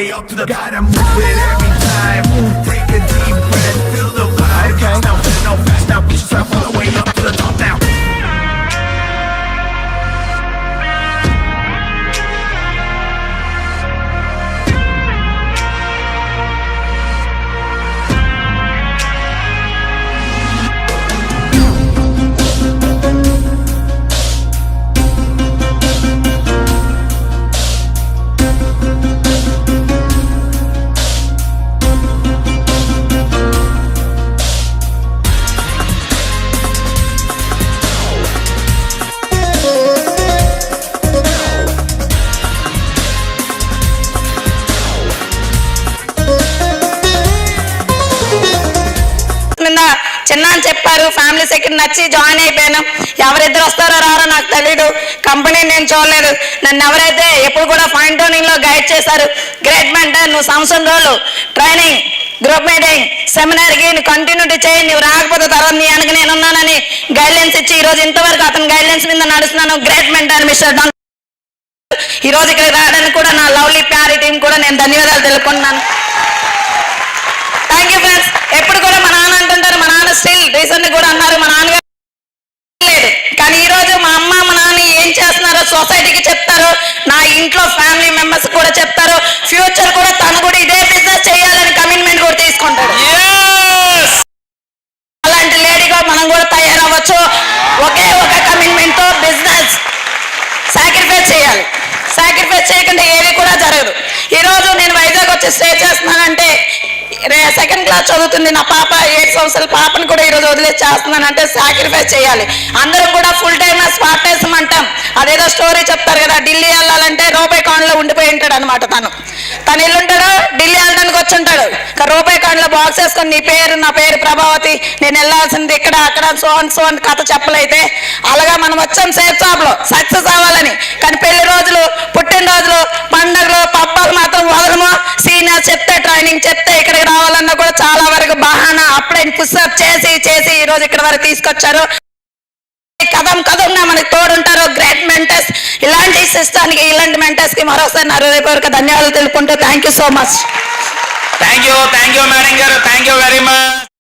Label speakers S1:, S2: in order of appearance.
S1: way up to the God, I'm moving every time. Take a deep breath, feel the vibe. Okay. Now, no fast, now push yourself all the way up to the top now.
S2: చిన్న అని చెప్పారు, family secretary నచ్చి join అయిపోయాను. ఎవరిద్దరు వస్తారో రారో నాకు తెలియదు, company నేను చూడలేదు. నన్ను ఎవరైతే ఎప్పుడు కూడా ఫైన్ ట్యూనింగ్ లో గైడ్ చేశారు, గ్రేట్ మెంటర్, నువ్వు సంవత్సరం రోజులు ట్రైనింగ్, గ్రూప్ మీటింగ్, సెమినార్కి నువ్వు కంటిన్యూటీ చేయి, నువ్వు రాకపోతే తర్వాత నీ వెనక నేను ఉన్నానని గైడ్లైన్స్ ఇచ్చి ఈ రోజు ఇంతవరకు అతని గైడ్లైన్స్ మీద నడుస్తున్నాను. Great mentor mister Don. ఈ రోజు ఇక్కడ రావడానికి కూడా నా లవ్లీ ప్యారీ టీం కూడా నేను ధన్యవాదాలు తెలుపుకున్నాను. Thank you friends. ఎప్పుడు కూడా మా నాన్న అంటుంటారు, మా నాన్న స్టిల్ రీసెంట్ కూడా అన్నారు, మా నాన్నగారు లేదు, కానీ ఈ రోజు మా అమ్మ మా నాన్న ఏం చేస్తున్నారో సొసైటీకి చెప్తారు, నా ఇంట్లో ఫ్యామిలీ మెంబర్స్ కూడా చెప్తారు. ఫ్యూచర్ కూడా తను కూడా ఇదే బిజినెస్ చేయాలని కమిట్మెంట్ కూడా తీసుకుంటాడు. అలాంటి లేడీగా మనం కూడా తయారవ్వచ్చు. ఒకే ఒక కమిట్మెంట్ తో బిజినెస్ సాక్రిఫైస్ చేయాలి. సాక్రిఫైస్ చేయకుండా ఏది కూడా జరగదు. ఈ రోజు నేను వైజాగ్ వచ్చి స్టే చేస్తున్నానంటే, సెకండ్ క్లాస్ చదువుతుంది నా పాప, 7 సంవత్సరాల పాపను కూడా ఈరోజు వదిలేసి చేస్తున్నానంటే సాక్రిఫైస్ చేయాలి. అందరం కూడా ఫుల్ టైమర్స్, పార్ట్ టైమ్స్ అంటాం. అదేదో స్టోరీ చెప్తారు కదా, ఢిల్లీ వెళ్ళాలంటే రూపాయి కాండ్లో ఉండిపోయి ఉంటాడు అనమాట. తను ఇల్లుంటాడు, ఢిల్లీ వెళ్ళడానికి వచ్చి ఉంటాడు. రూపాయి కాండ్లో బాక్స్ వేసుకొని నీ పేరు, నా పేరు ప్రభావతి, నేను వెళ్ళాల్సింది ఇక్కడ అక్కడ సో కథ చెప్పలైతే, అలాగా మనం వచ్చాం సేఫ్ జాబ్ లో సక్సెస్ అవ్వాలని. కానీ పెళ్లి రోజులు, పుట్టినరోజులు, పండుగలు, పబ్బాలు మాత్రం వదలము. సీనియర్ చెప్తే, ట్రైనింగ్ చెప్తే ఇక్కడికి రావాలన్నా కూడా చాలా వరకు బహానా అప్పుడే పుషప్ చేసి చేసి ఈ రోజు ఇక్కడ వరకు తీసుకొచ్చారు. కదంగా మనకి తోడుంటారు గ్రేట్ మెంటర్స్. ఇలాంటి సిస్టానికి, ఇలాంటి మెంటర్స్ కి మరోసారి నా హృదయపూర్వక ధన్యవాదాలు తెలుపుకుంటూ thank you so much.
S3: Thank you madam గారు, థ్యాంక్ యూ వెరీ మచ్.